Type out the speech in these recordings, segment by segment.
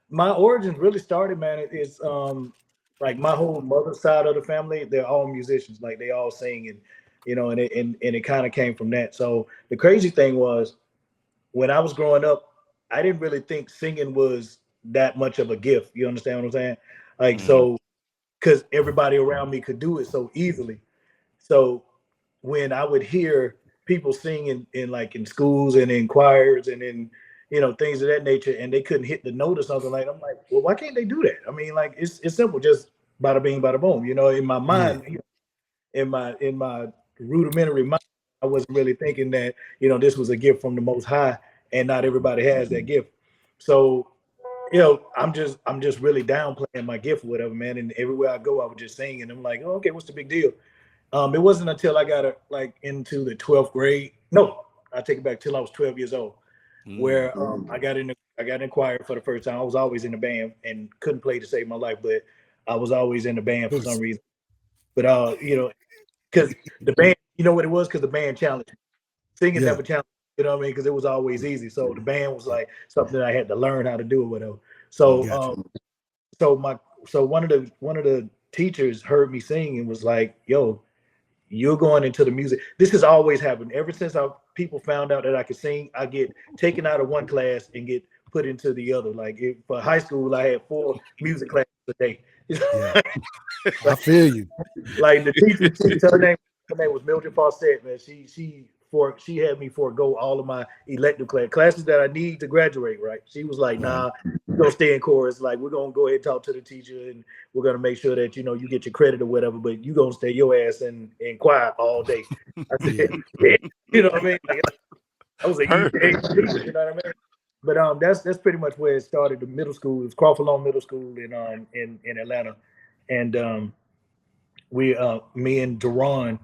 my origins really started, man. It's like my whole mother's side of the family, they're all musicians. Like they all sing, and and it kind of came from that. So the crazy thing was when I was growing up, I didn't really think singing was that much of a gift. You understand what I'm saying? Like Hmm. so, because everybody around me could do it so easily. So when I would hear people sing in like in schools and in choirs and in things of that nature, and they couldn't hit the note or something like, I'm like, well, why can't they do that? I mean, like it's simple, just bada bing, bada boom. In my Yeah. mind, in my rudimentary mind, I wasn't really thinking that this was a gift from the Most High, and not everybody has that gift. So I'm just really downplaying my gift or whatever, man. And everywhere I go, I would just sing, and I'm like, oh, okay, what's the big deal? It wasn't until I got like into the 12th grade. No, I take it back till I was 12 years old, Mm. where I got in choir for the first time. I was always in the band and couldn't play to save my life, but I was always in the band for some reason. But because the band, you know what it was? Because the band challenged me. Singing Yeah. never challenged me, you know what I mean? Because it was always easy. So the band was like something that I had to learn how to do or whatever. So Gotcha. so my so one of the teachers heard me sing and was like, "Yo, you're going into the music." This has always happened ever since people found out that I could sing. I get taken out of one class and get put into the other. Like for high school, I had 4 music classes a day. Yeah. I feel you. Like the teacher, her name was Mildred Fawcett, man. She had me forego all of my elective classes that I need to graduate. Right? She was like, Right. "Nah, you're gonna stay in chorus. Like we're gonna go ahead and talk to the teacher, and we're gonna make sure that you get your credit or whatever. But you gonna stay your ass in choir all day." I said, Yeah. "Yeah." You know what I mean? Like, I was an easy Perfect. you know what I mean? But that's pretty much where it started. The middle school, it was Crawford Long Middle School in Atlanta, and me and Duran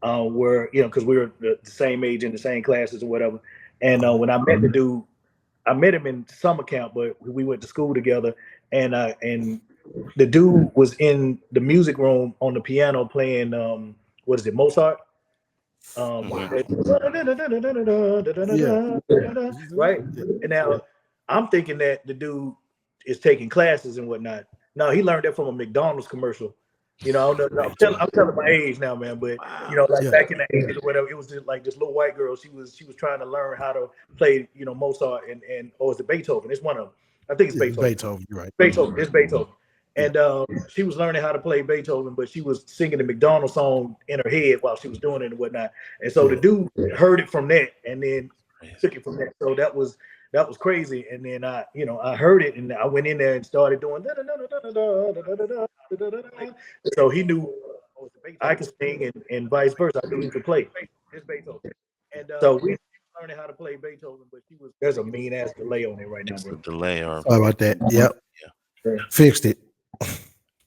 were, because we were the same age in the same classes or whatever. And when I met the dude, I met him in summer camp, but we went to school together. And the dude was in the music room on the piano playing what is it, Mozart? Hmm. Wow. Yeah. Right. Yeah. And now I'm thinking that the dude is taking classes and whatnot. No, he learned that from a McDonald's commercial. I don't know. I'm telling my age now, man. But Wow. like Yeah. back in the 80s or whatever, it was just like this little white girl. She was trying to learn how to play, Mozart and or is it Beethoven? It's one of them. I think it's It's Beethoven. Beethoven. You're right. Beethoven. It's Beethoven. Yeah. And she was learning how to play Beethoven, but she was singing the McDonald's song in her head while she was doing it and whatnot. And so the Yeah. dude heard it from that and then took Crazy. it from that. So that was crazy. And then I heard it and I went in there and started doing so he knew I could sing and vice versa. I knew he could play. It's Beethoven. And so we learning how to play Beethoven, but there's a mean ass delay on it right now, It's the bro. delay or Sorry about that. Yep. yeah. Yeah, Fixed it.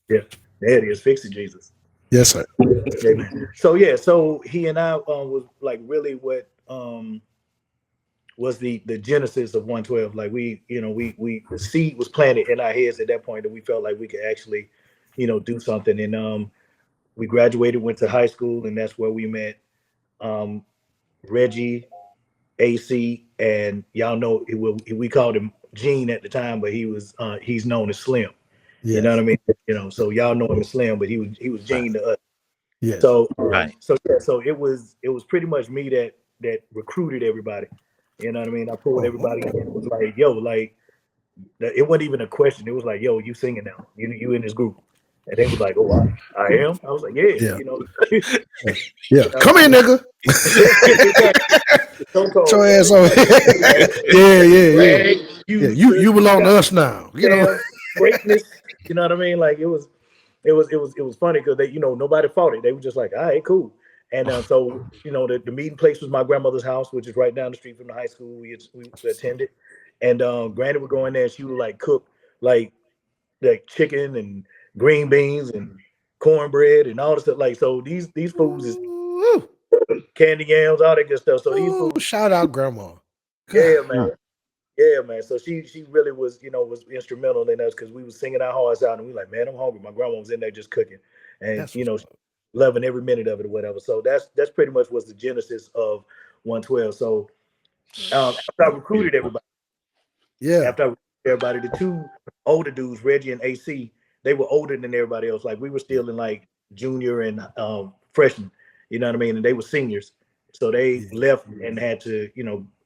yeah. There it is. Fix it, Jesus. Yes, sir. Amen. So yeah, so he and I was like really what was the genesis of 112. Like we the seed was planted in our heads at that point that we felt like we could actually, do something. And we graduated, went to high school, and that's where we met um Reggie, AC, and y'all know we called him Gene at the time, but he's known as Slim. You know what I Yes. mean? So y'all know him as Slim, but he was Right. Gene to us. Yes. So Right. so it was pretty much me that recruited everybody. You know what I mean? I pulled Oh, everybody in. okay. It was like, yo, like it wasn't even a question. It was like, yo, you singing now? You in this group? And they was like, oh, I am. I was like, yeah, Yeah. you Yeah. know, Come here, nigga. so Get your cold. ass over here. Yeah, yeah, yeah. Rag, Yeah. you You belong to us now. damn greatness. You know what I mean? Like it was funny because nobody fought it. They were just like, all right, cool. And so the meeting place was my grandmother's house, which is right down the street from the high school we attended. And Granny would go in there and she would like cook like chicken and green beans and cornbread and all this stuff. Like so these foods is Ooh, candy yams, all that good stuff. So these ooh, foods, shout out grandma. yeah, God. man. Yeah, man. So she really was instrumental in us because we was singing our hearts out and we like, man, I'm hungry. My grandma was in there just cooking, and That's what's up. loving every minute of it or whatever. So that's pretty much was the genesis of 112. So after I recruited everybody, Yeah. after I recruited everybody, the two older dudes, Reggie and AC, they were older than everybody else. Like we were still in like junior and freshman, you know what I mean? And they were seniors. So they left and had to,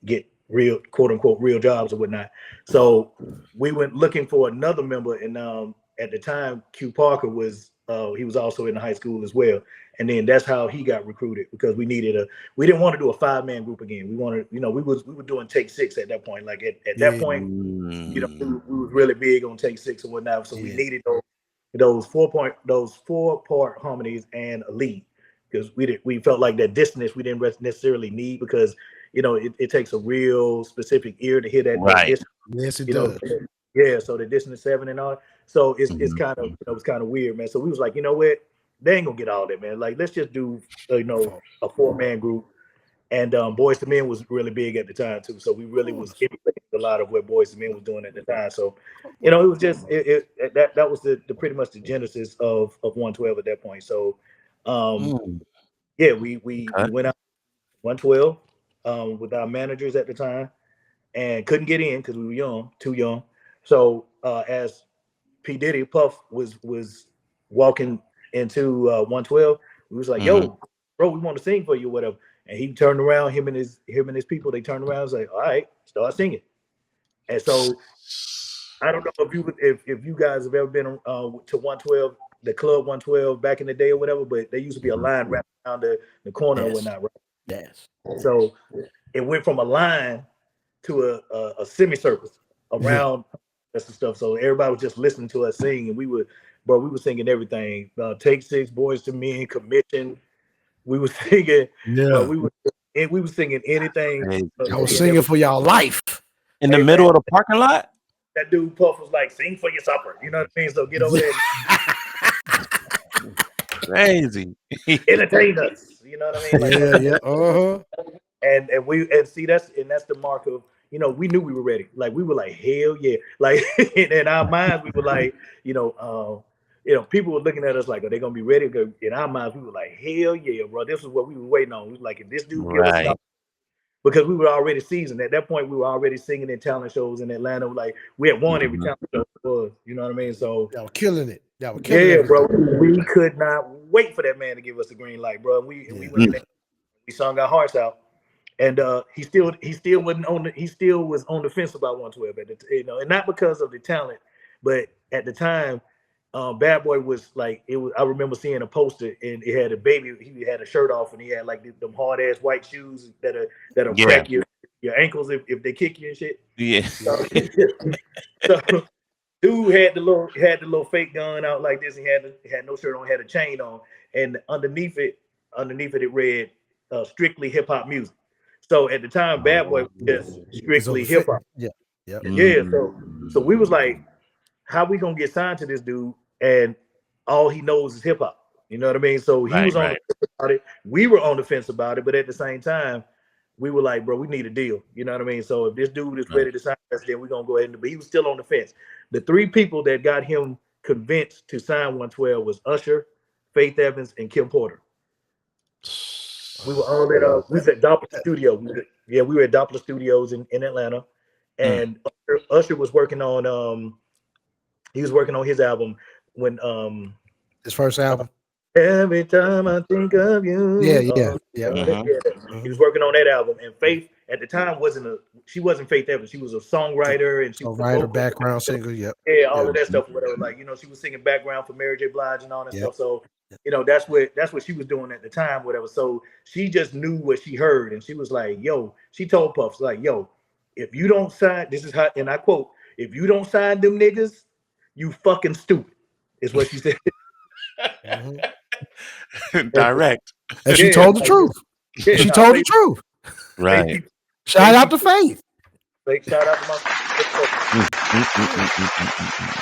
get real, quote unquote, real jobs or whatnot. So we went looking for another member. And at the time, Q Parker was, he was also in the high school as well. And then that's how he got recruited, because we didn't want to do a 5-man group again. We wanted, we were doing Take 6 at that point. Like at that point, we were really big on Take 6 and whatnot. So we needed those 4-part harmonies and a lead, because we felt like that dissonance we didn't necessarily need, because it takes a real specific ear to hear that. Right. Yes, it does. Yeah. So the dissonance 7 and all. So it's kind of it's kind of weird, man. So we was like, you know what? They ain't gonna get all that, man. Like, let's just do a 4-man group. And Boyz II Men was really big at the time too. So we really was emulating a lot of what Boyz II Men was doing at the time. So, it was just that was the pretty much the genesis of 112 at that point. So yeah, we went out 112 with our managers at the time and couldn't get in because we were too young. So as P. Diddy Puff was walking into 112, we was like, yo, bro, we want to sing for you, whatever. And he turned around, him and his people, they turned around and was like, all right, start singing. And so I don't know if you guys have ever been to 112, the club 112 back in the day or whatever, but there used to be a line wrapped around the corner and whatnot, right? Yes. So it went from a line to a semicircle around and stuff. So everybody was just listening to us sing, and we were singing everything. Take 6, Boyz II Men, Commission. We were singing. Yeah. We were singing anything. I was singing for y'all life in the middle of the parking lot. That dude Puff was like, "Sing for your supper." You know what I mean? So get over there. Crazy. Entertain us. You know what I mean? Yeah. And see that's the mark of, we knew we were ready. Like we were like, hell yeah. Like in our minds, we were like, people were looking at us like, are they gonna be ready? In our minds, we were like, hell yeah, bro. This is what we were waiting on. We were like, if this dude gives us stuff, because we were already seasoned. At that point, we were already singing in talent shows in Atlanta. Like we had won every talent show it was. You know what I mean? So y'all were killing it. Yeah, bro. We could not wait for that man to give us the green light, bro. We went in there, we sung our hearts out. And he still was on the fence about 112 at the and not because of the talent, but at the time, Bad Boy was like, it was. I remember seeing a poster and it had a baby. He had a shirt off and he had like them hard ass white shoes that'll crack your ankles if they kick you and shit. Yeah. So dude had the little fake gun out like this. He had no shirt on, had a chain on, and underneath it it read strictly hip hop music. So at the time, Bad Boy was just strictly hip hop. Yeah. So we was like, how we gonna get signed to this dude? And all he knows is hip hop. You know what I mean? So he was on the fence about it. We were on the fence about it, but at the same time, we were like, bro, we need a deal. You know what I mean? So if this dude is ready to sign us, then we're gonna go ahead and. But he was still on the fence. The 3 people that got him convinced to sign 112 was Usher, Faith Evans, and Kim Porter. We were on that. We was at Doppler Studio. We were at Doppler Studios in Atlanta, and Usher was working on. He was working on his album when his first album. Every time I think of you. Yeah. He was working on that album, and Faith at the time she wasn't Faith Evans. She was a songwriter and she was a writer, background singer. All of that stuff, whatever. Like she was singing background for Mary J. Blige and all that stuff. So that's what she was doing at the time, whatever. So she just knew what she heard, and she was like, "Yo," she told Puffs like, "Yo, if you don't sign, this is how," and I quote, "If you don't sign them niggas, you fucking stupid," is what she said. Direct. And she told the truth. She told the truth. Right. Shout out to Faith. Shout out to my